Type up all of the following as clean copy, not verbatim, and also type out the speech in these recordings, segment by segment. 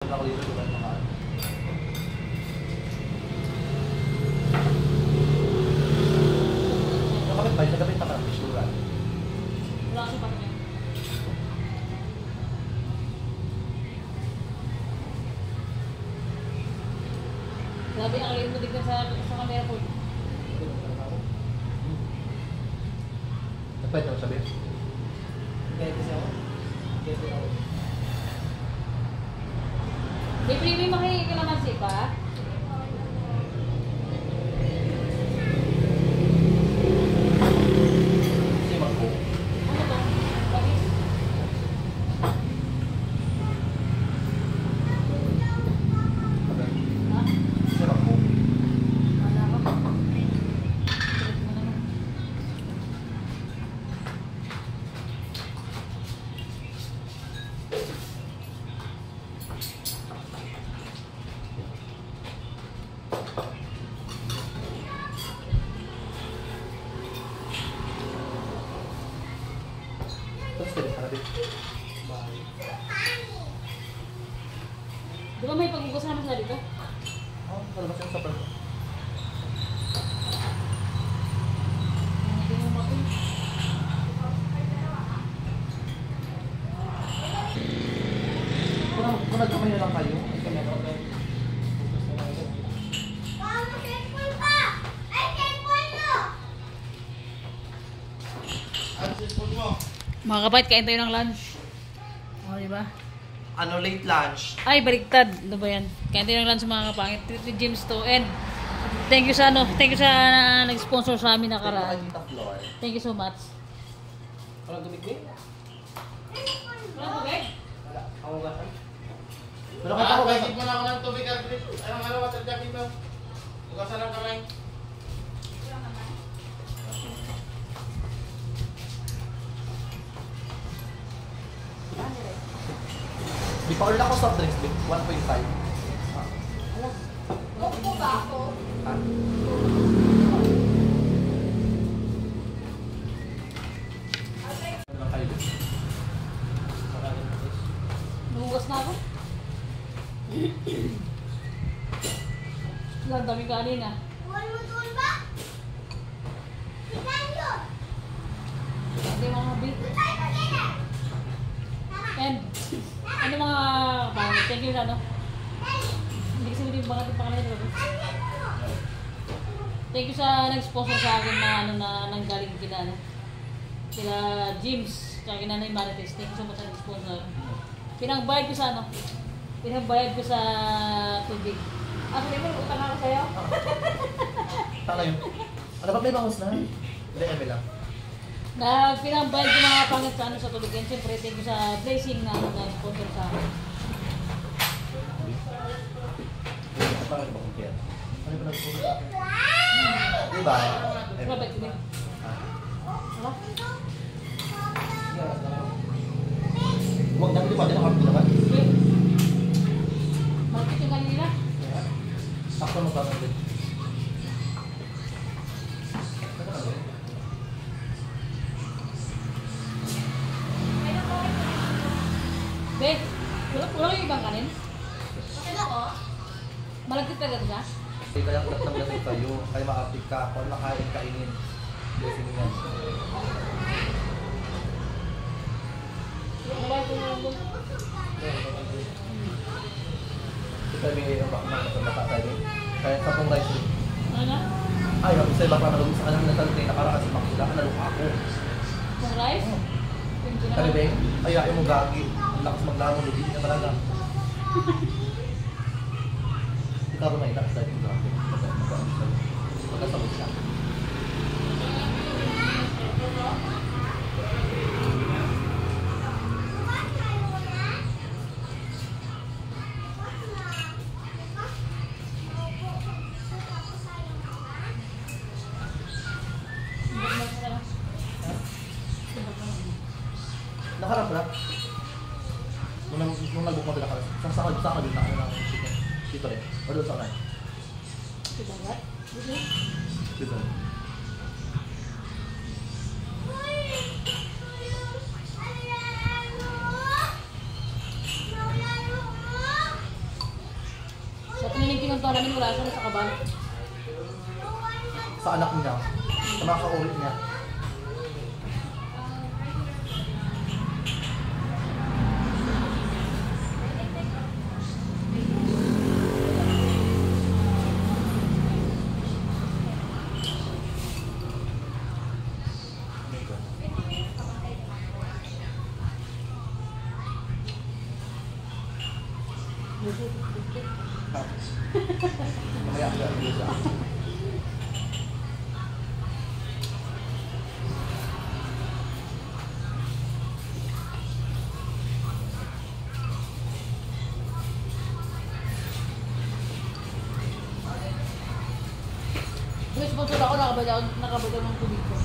na ako dito diba mga ano. Nakapit ba? Nagapit na ka ng pisura. Wala kasi pa niya. Grabe, ang liit mo tignan sa camera po. Nagpahit na sabi? Kaya kasi ako. May premium makikalamansi pa? Kasi mangko. Ano to? Bakit? Ha? Kasi mangko. Wala ko. Tulit mo naman. Tapos kaya ka natin. Di ba may pag-ugasan naman sila dito? Oh, kalabas yung sapal ko. Hindi mo mapin. Kung nagkamay na lang kayo, ay kami na lang. Mga kapait, kain tayo ng lunch. O, di ba? Ano, late lunch? Ay, baliktad. Ano ba yan? Kain tayo ng lunch mga kapangit. Treat ni James to. And, thank you sa nag-sponsor sa amin nakaraan. Tita Flor. Thank you so much. Walang tubig ba? Walang tubig? Wala. Ako ba? Pero kaya ako guys, mo na ako ng tubig, Chris. Anong water jacket mo? Ugasan ng kamay. di pa ulit ako soft drinks, 1.5. Opo ba ako? Ha? Ano lang kayo? Nagugas na ako. Ang dami kanina. Hindi mga habi. And, ano mga kapangit? Thank you sa ano? Hindi kasi hindi mga pangalan ito. Thank you sa nag-sponsor sa akin na ano na nanggaling kila James, kaya kina Nanay Marites. Thank you so much sa nag-sponsor. Pinangbayad ko sa ano? Pinangbayad ko sa tubig. Ako rin mo, utang ako sa'yo. Tala yun. Ano ba may bangus na? Hindi, eme lang. Na pinangbayad ko mga pangit sa ano sa tubig. And siyempre, thank you sa blessing na nag-sponsor sa akin. Bakit ba kung kaya? Ano ba nag-sponsor sa akin? Diba? Grabe, tubig. Wala? Huwag natin pa din ang kapit naman. Sige. Bakit yung kanila? Sakto mo ba natin? Be, wala yung ibang kanin? Malagkit talaga siya? Kaya ulat lang natin kayo. Kaya makapit ka. Kung makain, kainin. Blessing mo yan. Wala ko yung doon. Sabi ngayon, sa baka tayo. Kaya sa pong rice rin. Ano na? Ay, ako sa baka nalugis sa kanyang natalagay. Nakaraan si Makila. Nalung ako. Yung rice? Sabi ba ay ayaw mo gagi. Ang lakas maglamon. Lugis niya talaga. Ikaw ba may itak sa ating gagi? Magkasabot siya. Nakarap na. Nung nag-book mo din nakarap. Saan ka din na ano ng chicken? Dito rin. O doon sa kanan? Dito ba? Dito? Dito rin. pinuntahan namin wala siya sa kabal. Sa anak niya. Sa mga kaulit niya. Mamaya ako yan. Yung sponsor ako, nakabadaw ng tubig ko.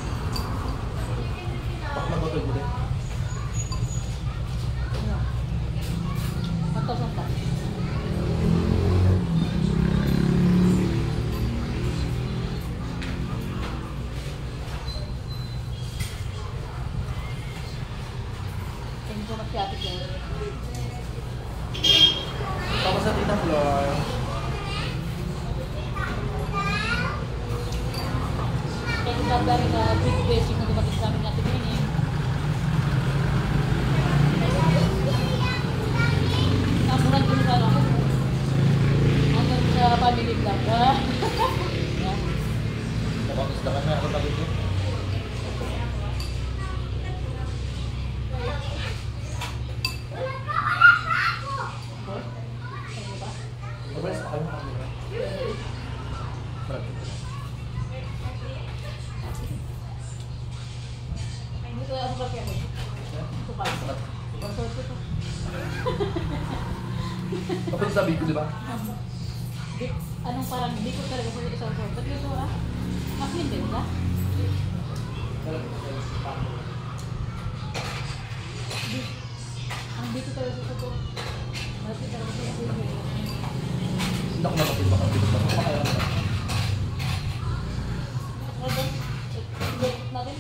Baka mag-botol mo din. Ano? 1,000 pa. Tingin ko masyati ko. Tapos sa Tita Flor. Kaya kung dari na big basic na dumating sa amin natin yun eh. Namunan ko sa ano. Hanggang sa family vlog. Yan. Tapos dapat na ako pagod yun. Mabalis pa kayo mga kamera. Marami. Dito ako pa kaya. Supal. Supal ito. Tapos sabi ko, di ba? Anong parang di ko talaga sa isang sort. Ba't ito ah? Masin din ba? Ang dito talaga sa ito. Malapit talaga sa ito. Hindi ako makapil baka dito ba? Kumakayaw na. Ano? Ibalik natin.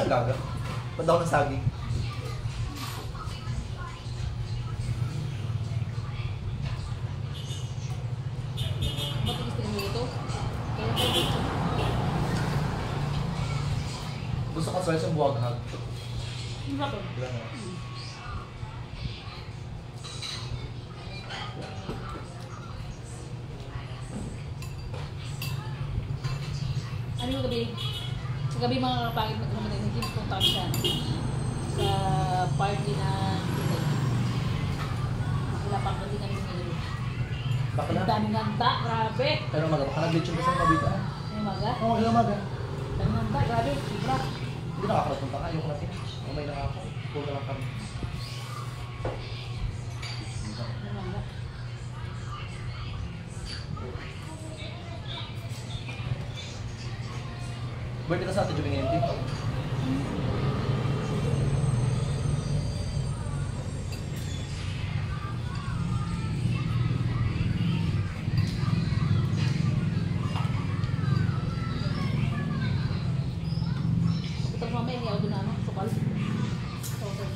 Gaga. Ba't ako ng saging? Matigas din mo ito. Kaya tayo dito. Gusto ko sa buwaghag. Ang bakit? Wala na. Ano yung gabi? Sa gabi mga kapangit na naman ng gym, punta kami sa party na Pinay. Nakilapang kasi kami sa gabi. Baka na. Ang daming ganda, grabe! Pero umaga, baka nag-lechon ka sa mabita. May maga? Oo, kaya umaga. Daming ganda, grabe, sobra. Hindi nakakarapunta ka, ayoko natin. Umay na ako. Pull na lang kami. Daming ganda. Birthday ka sa atin, Juming Enti. Tapos mamaya, hindi ako doon na ano, sukal. Okay.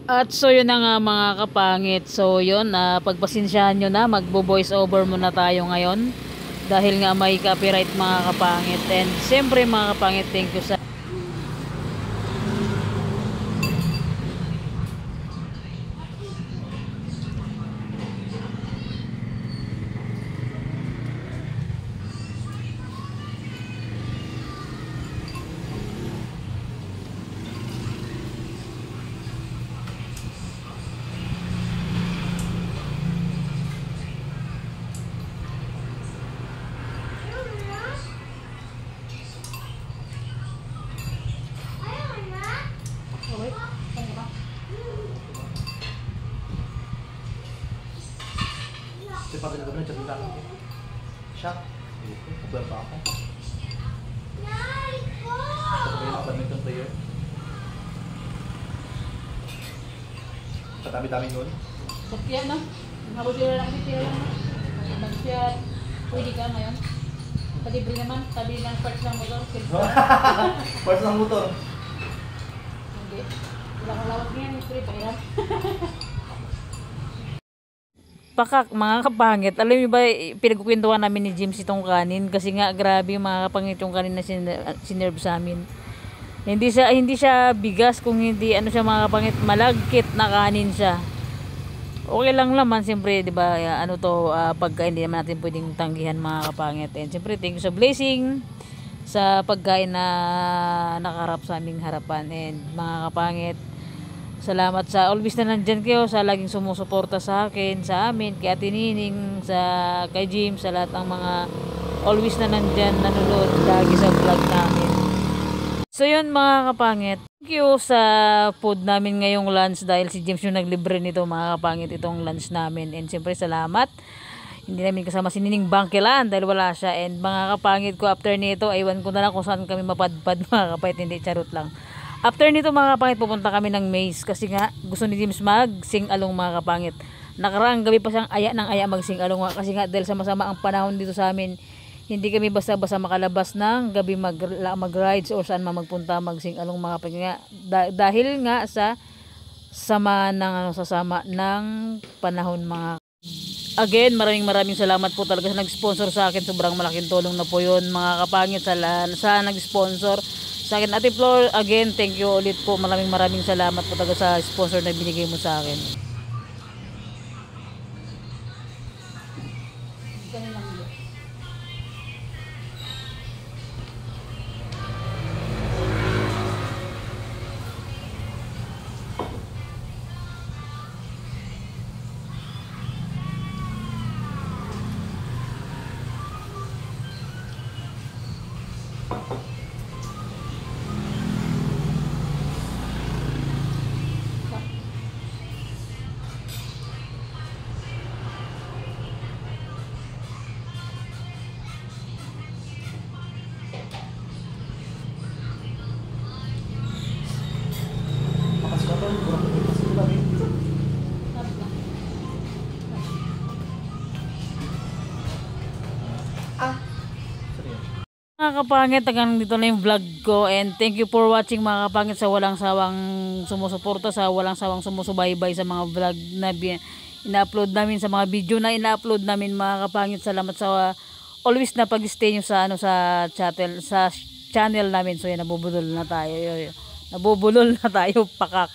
At so yun na nga mga kapangit. So yun, pagpasensyahan nyo na, magbo-voice over muna tayo ngayon. Dahil nga may copyright mga kapangit. And siyempre mga kapangit, thank you sa... Kasi pag nagawin na, chat lang. Shot. Pagbar pa ako. Ito kayo ng badminton player. Katami-dami yun. Sakya na. Nakabudira lang siya lang. Pag siya, pwede ka ngayon. Palibre naman, tabi ng parts ng motor. Parts ng motor. Hindi. Wala kang lawak niyan eh. Pakak, mga kapangit. Alam niyo ba, pinagkukwentuhan namin ni James itong kanin kasi nga grabe mga kapangit yung kanin na sinerve sa amin. Hindi siya bigas, kung hindi ano siya mga kapangit, malagkit na kanin siya. Okay lang naman siyempre, 'di ba? Ano to, pagkain hindi naman natin pwedeng tanggihan mga kapangit. And siyempre, thank you sa blessing sa pagkain na nakaharap sa aming harapan. And mga kapangit, salamat sa always na nandyan kayo, sa laging sumusuporta sa akin, sa amin, kay Ate Nining, kay Jim, sa lahat ng mga always na nandyan, nanonood lagi sa vlog namin. So yun mga kapangit, thank you sa food namin ngayong lunch dahil si James yung naglibre nito mga kapangit, itong lunch namin. And siyempre salamat, hindi namin kasama si Nining Bangkelan dahil wala siya. And mga kapangit ko, after nito, aywan ko na lang kung saan kami mapadpad mga kapangit, hindi, charot lang. After nito mga kapangit, pupunta kami ng Maze kasi nga gusto ni James mag-sing along mga kapangit. Nakaraang gabi pa siyang aya ng aya mag-sing along kasi nga dahil sa masama ang panahon dito sa amin, hindi kami basta-basta makalabas ng gabi mag-rides o saan magpunta mag-sing along mga kapangit nga, dahil nga sa sama ng panahon mga. Again, maraming salamat po talaga sa nag-sponsor sa akin. Sobrang malaking tulong na po yun mga kapangit sa nag-sponsor sa akin. Ate Flor, again, thank you ulit po. Maraming salamat po talaga sa sponsor na binigay mo sa akin. Makasukatan, kurang lebih masih lagi. Mga kapangit, hanggang dito na yung vlog ko, and thank you for watching mga kapangit, sa walang sawang sumusuporta, sa walang sawang sumusubaybay sa mga vlog na ina-upload namin, sa mga video na ina-upload namin mga kapangit. Salamat sa always na pag-stay nyo sa channel namin. So yan, nabubulol na tayo pakak.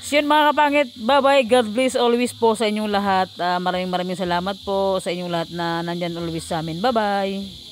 So yun mga kapangit, bye bye, God bless always po sa inyong lahat. Maraming salamat po sa inyong lahat na nandyan always sa amin. Bye bye.